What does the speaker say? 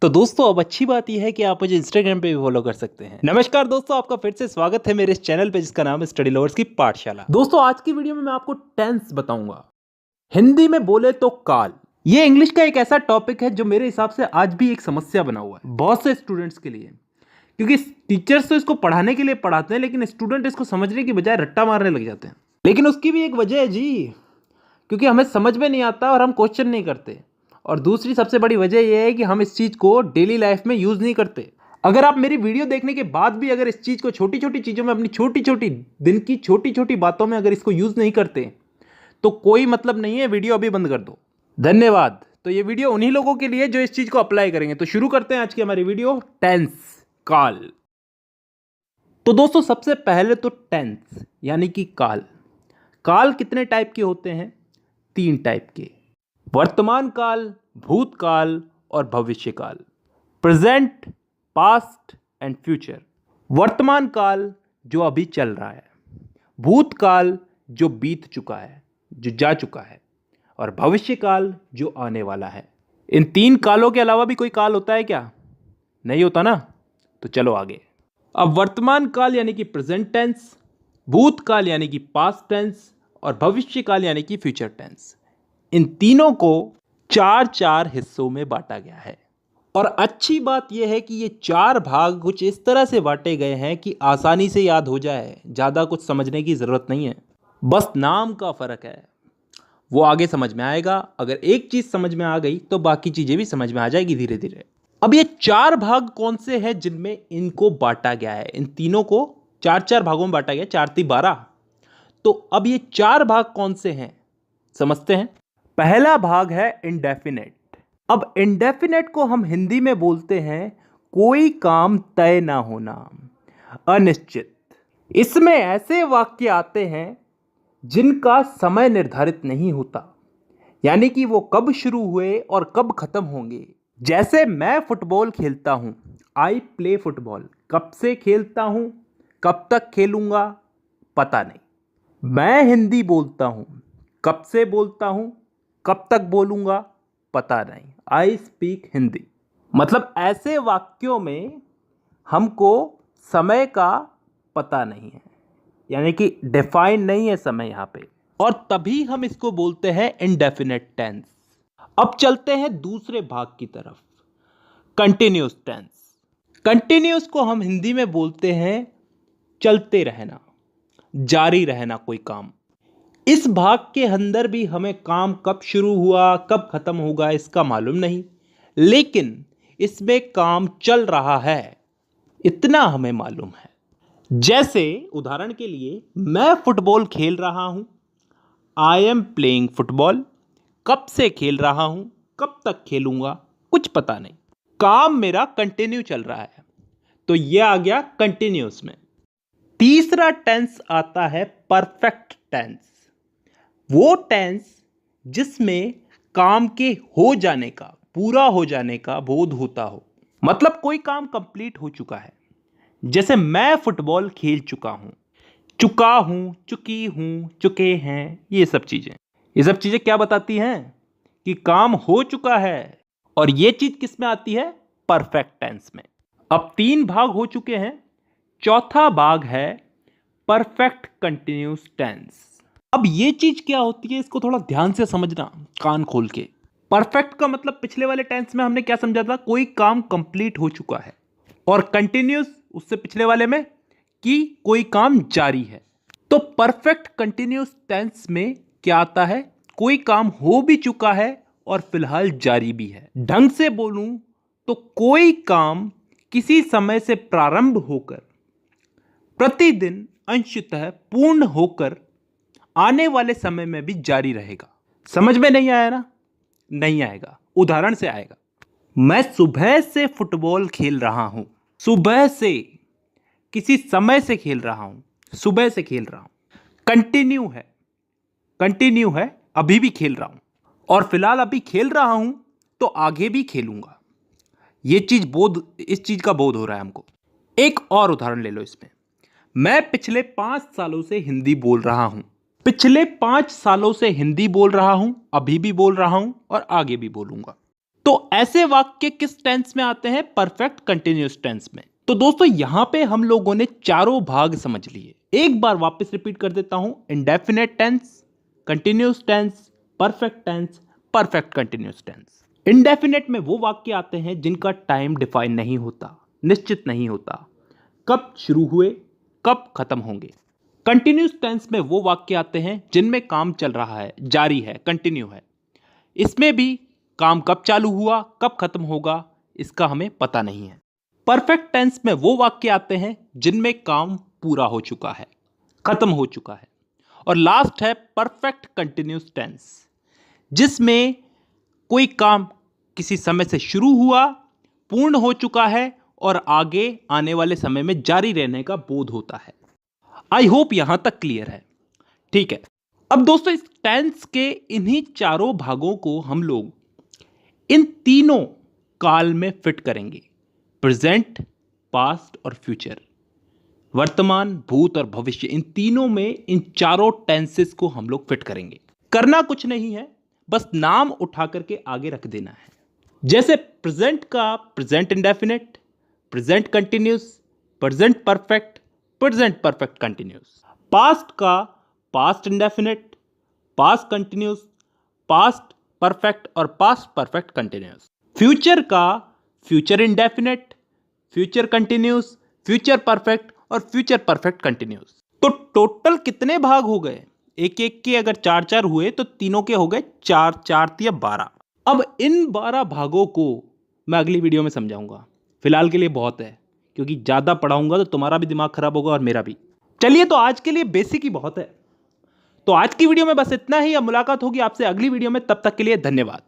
तो दोस्तों अब अच्छी बात यह है कि आप मुझे इंस्टाग्राम पे भी फॉलो कर सकते हैं। नमस्कार दोस्तों, आपका फिर से स्वागत है मेरे इस चैनल पे जिसका नाम है स्टडी लवर्स की पाठशाला। दोस्तों आज की वीडियो में मैं आपको टेंस बताऊंगा। हिंदी में बोले तो काल। ये इंग्लिश का एक ऐसा टॉपिक है जो मेरे हिसाब से आज भी एक समस्या बना हुआ है बहुत से स्टूडेंट्स के लिए, क्योंकि टीचर्स तो इसको पढ़ाने के लिए पढ़ाते हैं लेकिन स्टूडेंट इसको समझने की बजाय रट्टा मारने लग जाते हैं। लेकिन उसकी भी एक वजह है जी, क्योंकि हमें समझ में नहीं आता और हम क्वेश्चन नहीं करते। और दूसरी सबसे बड़ी वजह यह है कि हम इस चीज़ को डेली लाइफ में यूज़ नहीं करते। अगर आप मेरी वीडियो देखने के बाद भी अगर इस चीज़ को छोटी छोटी चीज़ों में, अपनी छोटी छोटी दिन की छोटी छोटी बातों में अगर इसको यूज़ नहीं करते तो कोई मतलब नहीं है, वीडियो अभी बंद कर दो। धन्यवाद। तो ये वीडियो उन्हीं लोगों के लिए जो इस चीज़ को अप्लाई करेंगे। तो शुरू करते हैं आज की हमारी वीडियो, टेंस, काल। तो दोस्तों सबसे पहले तो टेंस यानी कि काल। काल कितने टाइप के होते हैं? 3 टाइप के, वर्तमान काल, भूतकाल और भविष्य काल। Present, past and future. वर्तमान काल जो अभी चल रहा है, भूतकाल जो बीत चुका है, जो जा चुका है, और भविष्य काल जो आने वाला है। इन 3 कालों के अलावा भी कोई काल होता है क्या? नहीं होता ना। तो चलो आगे। अब वर्तमान काल यानी कि प्रेजेंट टेंस, भूतकाल यानी कि पास्ट टेंस और भविष्य काल यानी कि फ्यूचर टेंस। इन तीनों को 4 हिस्सों में बांटा गया है। और अच्छी बात यह है कि ये 4 भाग कुछ इस तरह से बांटे गए हैं कि आसानी से याद हो जाए, ज़्यादा कुछ समझने की ज़रूरत नहीं है, बस नाम का फ़र्क है। वो आगे समझ में आएगा। अगर एक चीज़ समझ में आ गई तो बाकी चीज़ें भी समझ में आ जाएगी धीरे धीरे। अब ये 4 भाग कौन से हैं जिनमें इनको बांटा गया है? इन तीनों को 4 भागों में बांटा गया, 4 × 12। तो अब ये 4 भाग कौन से हैं समझते हैं। पहला भाग है इंडेफिनेट। अब इंडेफिनेट को हम हिंदी में बोलते हैं कोई काम तय ना होना, अनिश्चित। इसमें ऐसे वाक्य आते हैं जिनका समय निर्धारित नहीं होता, यानी कि वो कब शुरू हुए और कब खत्म होंगे। जैसे मैं फुटबॉल खेलता हूं, आई प्ले फुटबॉल। कब से खेलता हूं, कब तक खेलूंगा, पता नहीं। मैं हिंदी बोलता हूं, कब से बोलता हूं, कब तक बोलूंगा, पता नहीं। I speak Hindi. मतलब ऐसे वाक्यों में हमको समय का पता नहीं है, यानी कि डिफाइन नहीं है समय यहां पे, और तभी हम इसको बोलते हैं इंडेफिनेट टेंस। अब चलते हैं दूसरे भाग की तरफ, कंटिन्यूस टेंस। कंटिन्यूस को हम हिंदी में बोलते हैं चलते रहना, जारी रहना कोई काम। इस भाग के अंदर भी हमें काम कब शुरू हुआ कब खत्म होगा इसका मालूम नहीं, लेकिन इसमें काम चल रहा है इतना हमें मालूम है। जैसे उदाहरण के लिए, मैं फुटबॉल खेल रहा हूं, आई एम प्लेइंग फुटबॉल। कब से खेल रहा हूं, कब तक खेलूंगा, कुछ पता नहीं। काम मेरा कंटिन्यू चल रहा है, तो यह आ गया कंटिन्यूस में। तीसरा टेंस आता है परफेक्ट टेंस। वो टेंस जिसमें काम के हो जाने का, पूरा हो जाने का बोध होता हो, मतलब कोई काम कंप्लीट हो चुका है। जैसे मैं फुटबॉल खेल चुका हूं, चुका हूं, चुकी हूं, चुके हैं, ये सब चीजें क्या बताती हैं? कि काम हो चुका है। और ये चीज किस में आती है? परफेक्ट टेंस में। अब 3 भाग हो चुके हैं, चौथा भाग है परफेक्ट कंटिन्यूस टेंस। अब ये चीज क्या होती है, इसको थोड़ा ध्यान से समझना, कान खोल के। परफेक्ट का मतलब पिछले वाले टेंस में हमने क्या समझा था? कोई काम कंप्लीट हो चुका है। और कंटिन्यूस उससे पिछले वाले में कि कोई काम जारी है। तो परफेक्ट कंटिन्यूस टेंस में क्या आता है? कोई काम हो भी चुका है और फिलहाल जारी भी है। ढंग से बोलूं तो कोई काम किसी समय से प्रारंभ होकर प्रतिदिन अंशतः पूर्ण होकर आने वाले समय में भी जारी रहेगा। समझ में नहीं आया ना? नहीं आएगा, उदाहरण से आएगा। मैं सुबह से फुटबॉल खेल रहा हूं। सुबह से, किसी समय से खेल रहा हूं, सुबह से खेल रहा हूं। कंटिन्यू है, अभी भी खेल रहा हूं, और फिलहाल अभी खेल रहा हूं तो आगे भी खेलूंगा। इस चीज का बोध हो रहा है हमको। एक और उदाहरण ले लो इसमें। मैं पिछले 5 सालों से हिंदी बोल रहा हूं। पिछले 5 सालों से हिंदी बोल रहा हूं, अभी भी बोल रहा हूं और आगे भी बोलूंगा। तो ऐसे वाक्य किस टेंस में आते हैं? परफेक्ट कंटिन्यूअस टेंस में। तो दोस्तों यहां पे हम लोगों ने चारों भाग समझ लिए। एक बार वापस रिपीट कर देता हूं। Indefinite tense, continuous tense, perfect tense, perfect continuous tense. Indefinite में वो वाक्य आते हैं जिनका टाइम डिफाइन नहीं होता, निश्चित नहीं होता, कब शुरू हुए कब खत्म होंगे। कंटिन्यूअस टेंस में वो वाक्य आते हैं जिनमें काम चल रहा है, जारी है, कंटिन्यू है। इसमें भी काम कब चालू हुआ कब खत्म होगा इसका हमें पता नहीं है। परफेक्ट टेंस में वो वाक्य आते हैं जिनमें काम पूरा हो चुका है, खत्म हो चुका है। और लास्ट है परफेक्ट कंटिन्यूअस टेंस, जिसमें कोई काम किसी समय से शुरू हुआ, पूर्ण हो चुका है और आगे आने वाले समय में जारी रहने का बोध होता है। आई होप यहां तक क्लियर है। ठीक है, अब दोस्तों इस टेंस के इन्हीं चारों भागों को हम लोग इन तीनों काल में फिट करेंगे। प्रेजेंट, पास्ट और फ्यूचर, वर्तमान, भूत और भविष्य, इन तीनों में इन चारों टेंसेस को हम लोग फिट करेंगे। करना कुछ नहीं है, बस नाम उठा करके आगे रख देना है। जैसे प्रेजेंट का present indefinite, present continuous, present perfect, present perfect continuous. Past का past indefinite, past continuous, past perfect और पास्ट परफेक्ट कंटिन्यूस। फ्यूचर का future indefinite, future continuous, future perfect और फ्यूचर परफेक्ट कंटिन्यूस। तो टोटल कितने भाग हो गए? एक एक के अगर चार चार हुए तो तीनों के हो गए चार, चार या 12। अब इन 12 भागों को मैं अगली वीडियो में समझाऊंगा। फिलहाल के लिए बहुत है, क्योंकि ज़्यादा पढ़ाऊंगा तो तुम्हारा भी दिमाग खराब होगा और मेरा भी। चलिए, तो आज के लिए बेसिक ही बहुत है। तो आज की वीडियो में बस इतना ही। अब मुलाकात होगी आपसे अगली वीडियो में, तब तक के लिए धन्यवाद।